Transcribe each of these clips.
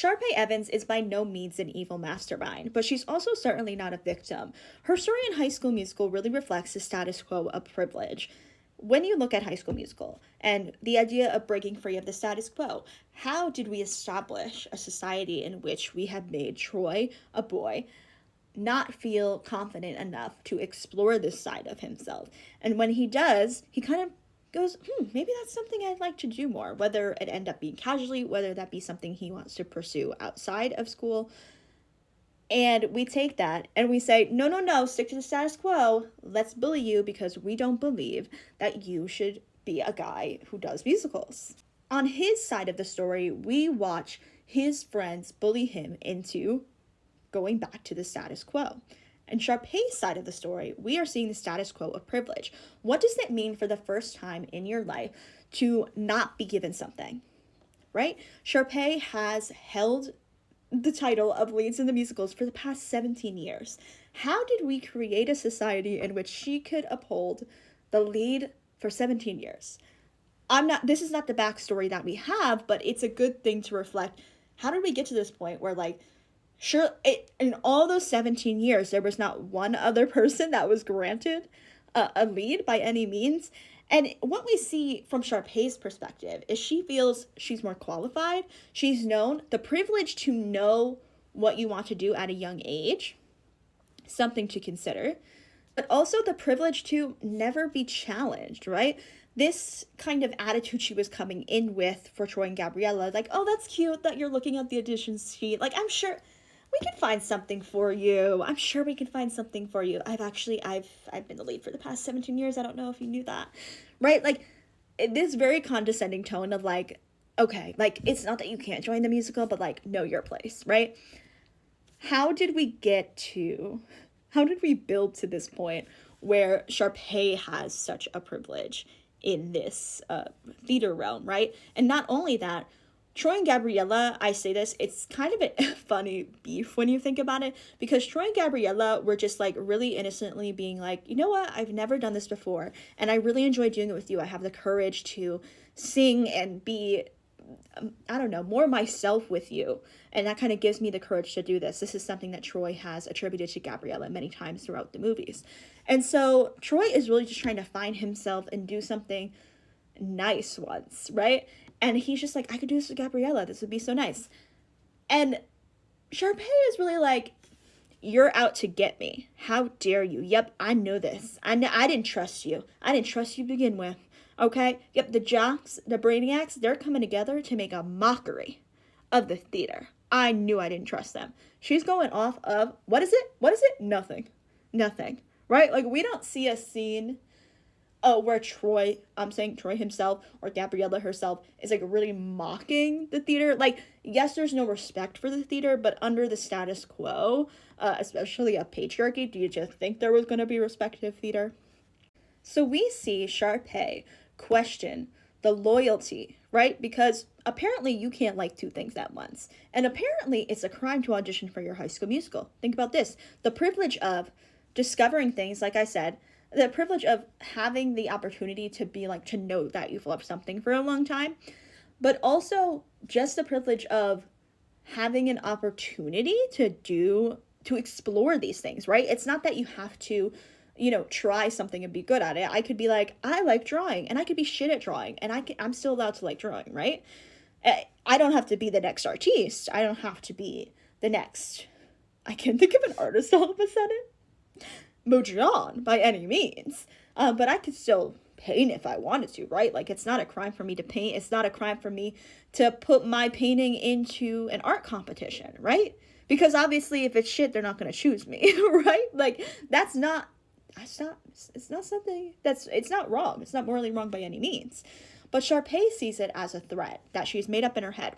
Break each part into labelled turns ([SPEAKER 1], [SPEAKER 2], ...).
[SPEAKER 1] Sharpay Evans is by no means an evil mastermind, but she's also certainly not a victim. Her story in High School Musical really reflects the status quo of privilege. When you look at High School Musical and the idea of breaking free of the status quo, how did we establish a society in which we have made Troy, a boy, not feel confident enough to explore this side of himself? And when he does, he kind of goes, maybe that's something I'd like to do more, whether it end up being casually, whether that be something he wants to pursue outside of school. And we take that and we say, no, no, no, stick to the status quo. Let's bully you because we don't believe that you should be a guy who does musicals. On his side of the story, we watch his friends bully him into going back to the status quo. And Sharpay's side of the story, we are seeing the status quo of privilege. What does it mean for the first time in your life to not be given something, right? Sharpay has held the title of leads in the musicals for the past 17 years. How did we create a society in which she could uphold the lead for 17 years? This is not the backstory that we have, but it's a good thing to reflect. How did we get to this point where, like, sure, in all those 17 years, there was not one other person that was granted a lead by any means. And what we see from Sharpay's perspective is she feels she's more qualified. She's known the privilege to know what you want to do at a young age, something to consider, but also the privilege to never be challenged, right? This kind of attitude she was coming in with for Troy and Gabriella, like, oh, that's cute that you're looking at the audition sheet. Like, I'm sure we can find something for you. I'm sure we can find something for you. I've been the lead for the past 17 years. I don't know if you knew that, right? Like, this very condescending tone of like, okay, like, it's not that you can't join the musical, but like, know your place, right? How did we build to this point where Sharpay has such a privilege in this theater realm, right? And not only that, Troy and Gabriella, I say this, it's kind of a funny beef when you think about it, because Troy and Gabriella were just like really innocently being like, you know what, I've never done this before, and I really enjoy doing it with you. I have the courage to sing and be, I don't know, more myself with you, and that kind of gives me the courage to do this. This is something that Troy has attributed to Gabriella many times throughout the movies. And so Troy is really just trying to find himself and do something nice once, right? And he's just like, I could do this with Gabriella. This would be so nice. And Sharpay is really like, you're out to get me. How dare you? Yep, I know this. I didn't trust you. I didn't trust you to begin with. Okay? Yep, the jocks, the brainiacs, they're coming together to make a mockery of the theater. I knew I didn't trust them. She's going off of, what is it? Nothing. Right? Like, we don't see a scene where Troy himself or Gabriella herself is like really mocking the theater. Like, yes, there's no respect for the theater, but under the status quo, especially of patriarchy, do you just think there was going to be respect to theater? So we see Sharpay question the loyalty, right? Because apparently you can't like two things at once. And apparently it's a crime to audition for your High School Musical. Think about this. The privilege of discovering things, like I said, the privilege of having the opportunity to be like, to know that you've loved something for a long time, but also just the privilege of having an opportunity to explore these things, right? It's not that you have to, try something and be good at it. I could be like, I like drawing, and I could be shit at drawing, and I'm still allowed to like drawing, right? I don't have to be the next artiste. I don't have to be the next, I can't think of an artist all of a sudden, Mojan by any means, but I could still paint if I wanted to, right? Like, it's not a crime for me to paint. It's not a crime for me to put my painting into an art competition, right? Because obviously if it's shit, they're not going to choose me, right? Like, it's not wrong. It's not morally wrong by any means. But Sharpay sees it as a threat that she's made up in her head.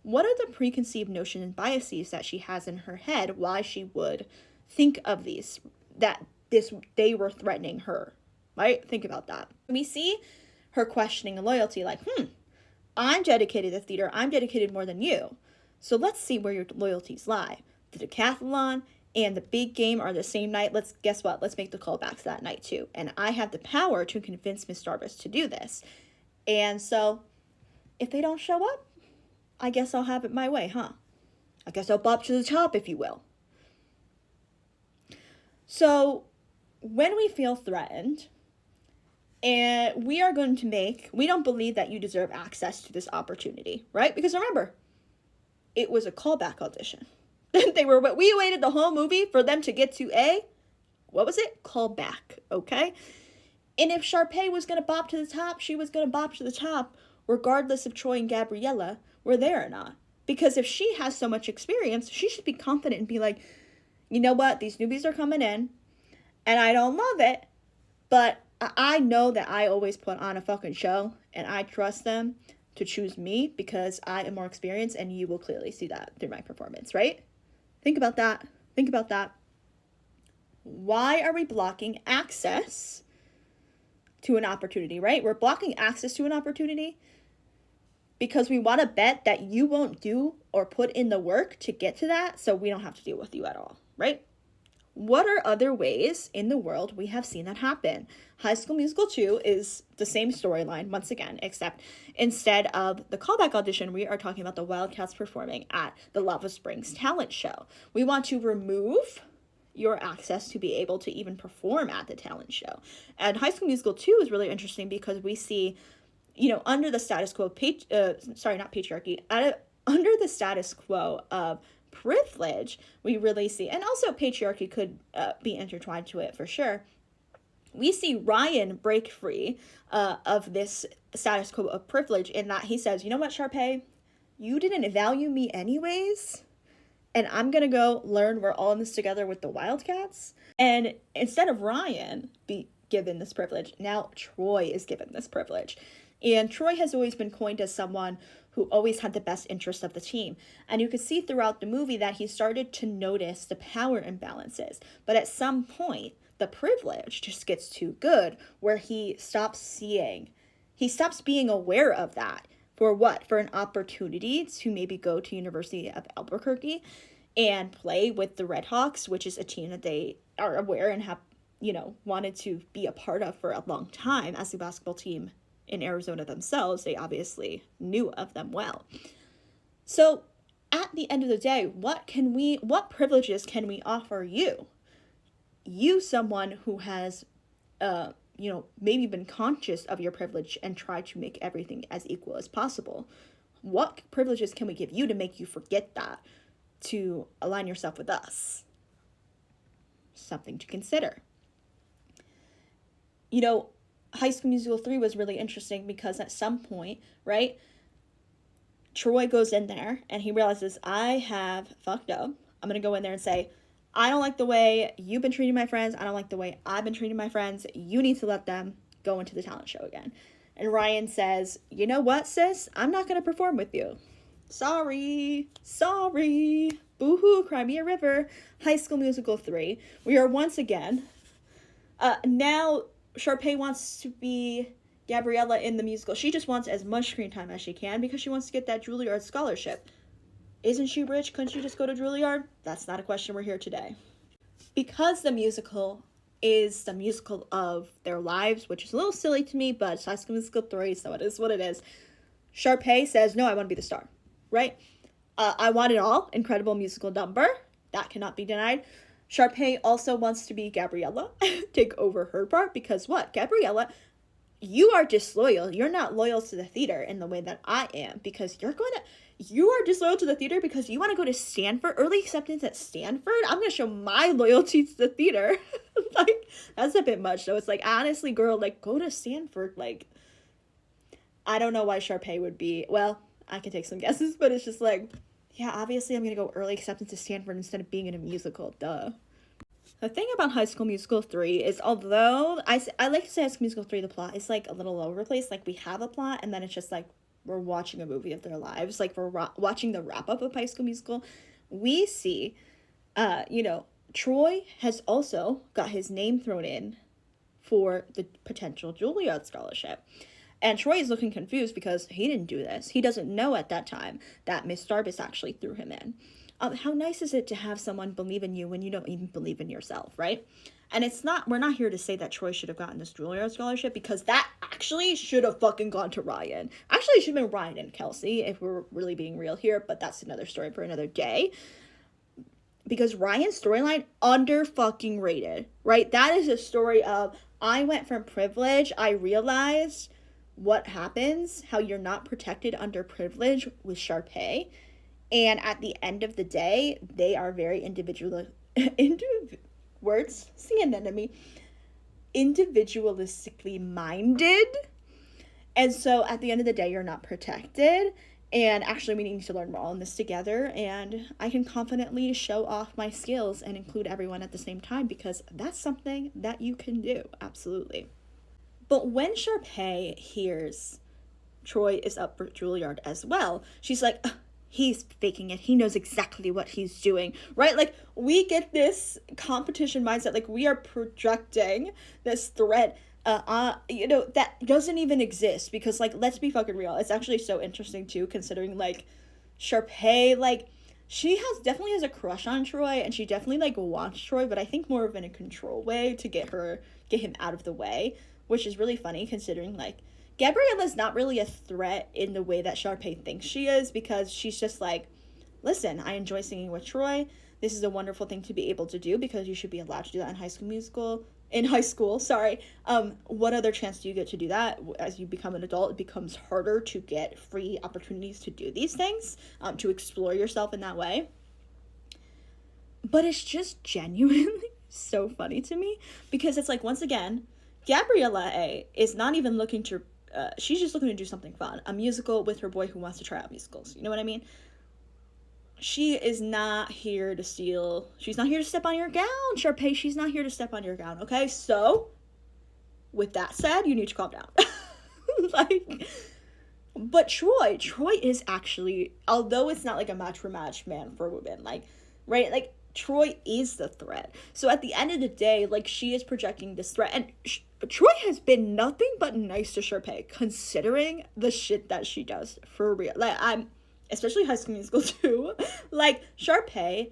[SPEAKER 1] What are the preconceived notions and biases that she has in her head why she would think of these, they were threatening her, right? Think about that. We see her questioning loyalty, like, I'm dedicated to theater. I'm dedicated more than you. So let's see where your loyalties lie. The decathlon and the big game are the same night. Guess what? Let's make the call back to that night too. And I have the power to convince Miss Darvis to do this. And so if they don't show up, I guess I'll have it my way, huh? I guess I'll bop to the top, if you will. So when we feel threatened, and we don't believe that you deserve access to this opportunity, right? Because remember, it was a callback audition. We waited the whole movie for them to get to what was it? Callback, okay? And if Sharpay was going to bop to the top, she was going to bop to the top, regardless if Troy and Gabriella were there or not. Because if she has so much experience, she should be confident and be like, you know what? These newbies are coming in, and I don't love it, but I know that I always put on a fucking show, and I trust them to choose me because I am more experienced, and you will clearly see that through my performance, right? Think about that. Think about that. Why are we blocking access to an opportunity, right? We're blocking access to an opportunity because we want to bet that you won't do or put in the work to get to that, so we don't have to deal with you at all, right? What are other ways in the world we have seen that happen? High School Musical 2 is the same storyline, once again, except instead of the callback audition, we are talking about the Wildcats performing at the Lava Springs talent show. We want to remove your access to be able to even perform at the talent show. And High School Musical 2 is really interesting because we see, under the status quo, under the status quo of privilege, we really see, and also patriarchy could be intertwined to it for sure. We see Ryan break free of this status quo of privilege in that he says, you know what, Sharpay, you didn't value me anyways, and I'm gonna go learn we're all in this together with the Wildcats. And instead of Ryan be given this privilege, now Troy is given this privilege. And Troy has always been coined as someone who always had the best interest of the team. And you could see throughout the movie that he started to notice the power imbalances. But at some point, the privilege just gets too good, where he stops being aware of that. For what? For an opportunity to maybe go to University of Albuquerque and play with the Redhawks, which is a team that they are aware and have, wanted to be a part of for a long time as a basketball team in Arizona themselves. They obviously knew of them well. So at the end of the day, what privileges can we offer you? You, someone who has, maybe been conscious of your privilege and tried to make everything as equal as possible. What privileges can we give you to make you forget that, to align yourself with us? Something to consider. High School Musical 3 was really interesting because at some point, right, Troy goes in there and he realizes, I have fucked up. I'm going to go in there and say, I don't like the way you've been treating my friends. I don't like the way I've been treating my friends. You need to let them go into the talent show again. And Ryan says, you know what, sis? I'm not going to perform with you. Sorry. Boo-hoo, cry me a river. High School Musical 3. We are once again, now Sharpay wants to be Gabriella in the musical. She just wants as much screen time as she can because she wants to get that Juilliard scholarship. Isn't she rich? Couldn't she just go to Juilliard? That's not a question we're here today. Because the musical is the musical of their lives, which is a little silly to me, but it's High School Musical 3, so it is what it is. Sharpay says, no, I want to be the star, right? I want it all. Incredible musical number. That cannot be denied. Sharpay also wants to be Gabriella, take over her part, because what? Gabriella, you are disloyal. You're not loyal to the theater in the way that I am, because you are disloyal to the theater because you want to go to Stanford, early acceptance at Stanford? I'm going to show my loyalty to the theater. That's a bit much. So it's honestly, girl, go to Stanford. I don't know why Sharpay would be, well, I can take some guesses, but it's just yeah, obviously I'm going to go early acceptance to Stanford instead of being in a musical, duh. The thing about High School Musical 3 is, although I like to say High School Musical 3, the plot is a little all over the place. We have a plot, and then it's just we're watching a movie of their lives. We're watching the wrap-up of High School Musical. We see, Troy has also got his name thrown in for the potential Juilliard scholarship. And Troy is looking confused because he didn't do this. He doesn't know at that time that Miss Darbus actually threw him in. How nice is it to have someone believe in you when you don't even believe in yourself, right? And we're not here to say that Troy should have gotten this Juilliard scholarship, because that actually should have fucking gone to Ryan. Actually, it should have been Ryan and Kelsey, if we're really being real here, but that's another story for another day. Because Ryan's storyline, under fucking rated, right? That is a story of, I went from privilege, I realized what happens, how you're not protected under privilege with Sharpay. And at the end of the day, they are very individualistically minded. And so at the end of the day, you're not protected. And actually, we need to learn more on this together. And I can confidently show off my skills and include everyone at the same time, because that's something that you can do. Absolutely. But when Sharpay hears Troy is up for Juilliard as well, she's like, he's faking it. He knows exactly what he's doing, right? Like, we get this competition mindset. Like, we are projecting this threat, that doesn't even exist, because, like, let's be fucking real. It's actually so interesting, too, considering, like, Sharpay, like, she definitely has a crush on Troy, and she definitely, like, wants Troy, but I think more of in a control way to get him out of the way, which is really funny, considering, like, Gabriella's not really a threat in the way that Sharpay thinks she is, because she's just like, listen, I enjoy singing with Troy. This is a wonderful thing to be able to do, because you should be allowed to do that in high school, sorry. What other chance do you get to do that? As you become an adult, it becomes harder to get free opportunities to do these things, to explore yourself in that way. But it's just genuinely so funny to me, because it's like, once again, Gabriella A is not even looking to, she's just looking to do something fun. A musical with her boy who wants to try out musicals. You know what I mean? She is not here to steal. She's not here to step on your gown, Sharpay. She's not here to step on your gown, okay? So, with that said, you need to calm down. But Troy is actually, although it's not like a match for match man for women, like, right? Like, Troy is the threat. So at the end of the day, like, she is projecting this threat. And Troy has been nothing but nice to Sharpay, considering the shit that she does, for real. Like, especially High School Musical too. Like, Sharpay,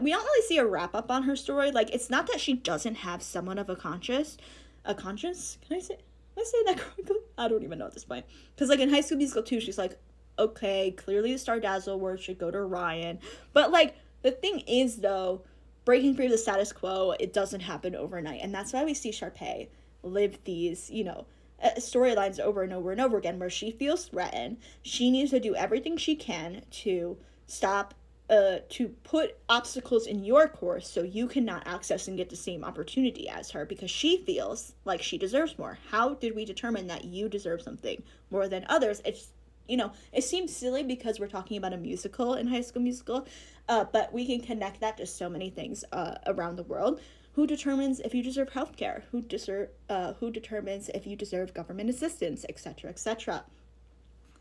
[SPEAKER 1] we don't really see a wrap-up on her story. Like, it's not that she doesn't have somewhat of a conscience? Can I say that correctly? I don't even know at this point. Because, like, in High School Musical 2, she's like, okay, clearly the Star Dazzle word should go to Ryan. But, like, the thing is, though, breaking free of the status quo, it doesn't happen overnight. And that's why we see Sharpay live these, storylines over and over and over again, where she feels threatened. She needs to do everything she can to stop, to put obstacles in your course so you cannot access and get the same opportunity as her, because she feels like she deserves more. How did we determine that you deserve something more than others? It seems silly because we're talking about a musical in High School Musical, but we can connect that to so many things around the world. Who determines if you deserve healthcare? Who determines if you deserve government assistance, etc., etc.?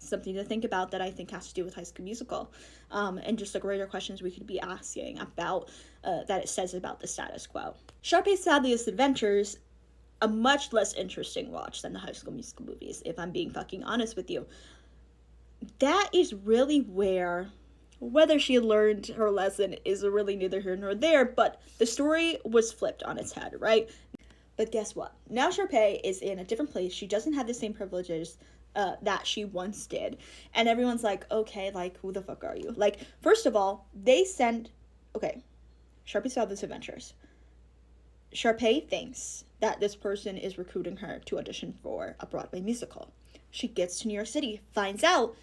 [SPEAKER 1] Something to think about that I think has to do with High School Musical, and just the greater questions we could be asking about that it says about the status quo. Sharpay's Fabulous Adventures, a much less interesting watch than the High School Musical movies, if I'm being fucking honest with you. That is really where, whether she learned her lesson is really neither here nor there, but the story was flipped on its head, right? But guess what? Now Sharpay is in a different place. She doesn't have the same privileges that she once did. And everyone's like, okay, like, who the fuck are you? Like, first of all, Sharpay's Fabulous Adventures. Sharpay thinks that this person is recruiting her to audition for a Broadway musical. She gets to New York City, finds out,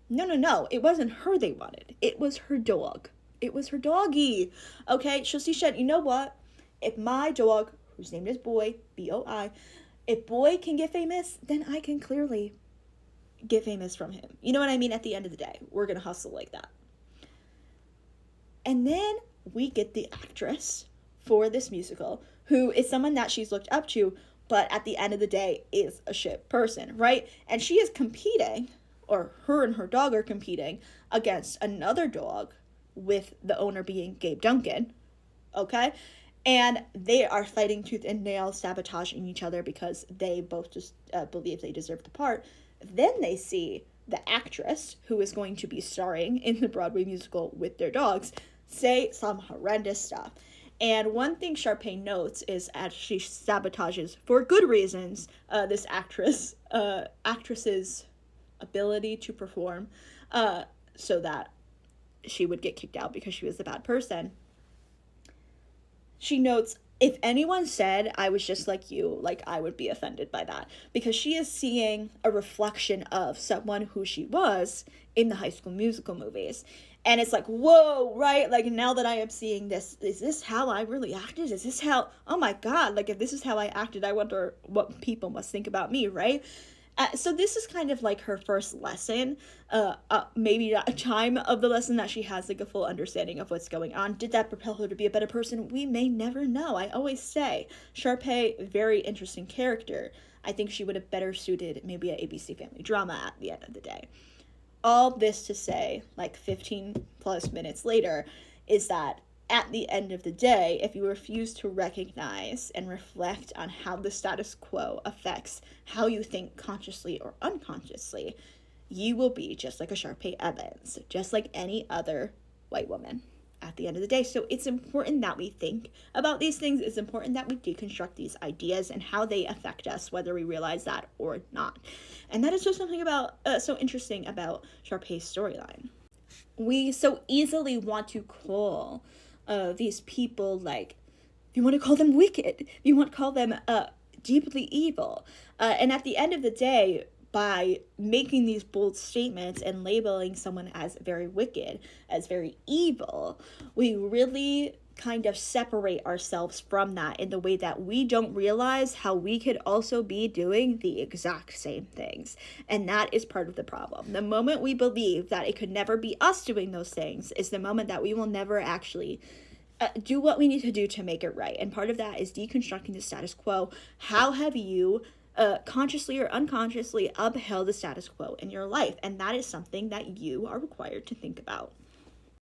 [SPEAKER 1] no, it wasn't her they wanted. It was her dog. It was her doggy. Okay, so she said, you know what? If my dog, whose name is Boy, B-O-I, if Boy can get famous, then I can clearly get famous from him. You know what I mean? At the end of the day, we're going to hustle like that. And then we get the actress for this musical, who is someone that she's looked up to, but at the end of the day is a shit person, right? And she is competing, or her and her dog are competing against another dog, with the owner being Gabe Duncan, okay? And they are fighting tooth and nail, sabotaging each other because they both just believe they deserve the part. Then they see the actress who is going to be starring in the Broadway musical with their dogs say some horrendous stuff. And one thing Sharpay notes is as she sabotages, for good reasons, this actress's ability to perform, so that she would get kicked out because she was the bad person. She notes, if anyone said I was just like you, like, I would be offended by that, because she is seeing a reflection of someone who she was in the High School Musical movies. And it's like, whoa, right? Like, now that I am seeing this, is this how I really acted? Is this how, oh my God, like, if this is how I acted, I wonder what people must think about me, right? So this is kind of like her first lesson, maybe a time of the lesson that she has like a full understanding of what's going on. Did that propel her to be a better person? We may never know. I always say, Sharpay, very interesting character. I think she would have better suited maybe an ABC family drama at the end of the day. All this to say, like 15 plus minutes later, is that at the end of the day, if you refuse to recognize and reflect on how the status quo affects how you think consciously or unconsciously, you will be just like a Sharpay Evans, just like any other white woman at the end of the day. So it's important that we think about these things. It's important that we deconstruct these ideas and how they affect us, whether we realize that or not. And that is just something about so interesting about Sharpay's storyline. We so easily want to call these people, like, you want to call them wicked, you want to call them deeply evil, and at the end of the day, by making these bold statements and labeling someone as very wicked, as very evil, we really kind of separate ourselves from that in the way that we don't realize how we could also be doing the exact same things. And that is part of the problem. The moment we believe that it could never be us doing those things is the moment that we will never actually do what we need to do to make it right. And part of that is deconstructing the status quo. How have you consciously or unconsciously upheld the status quo in your life? And that is something that you are required to think about.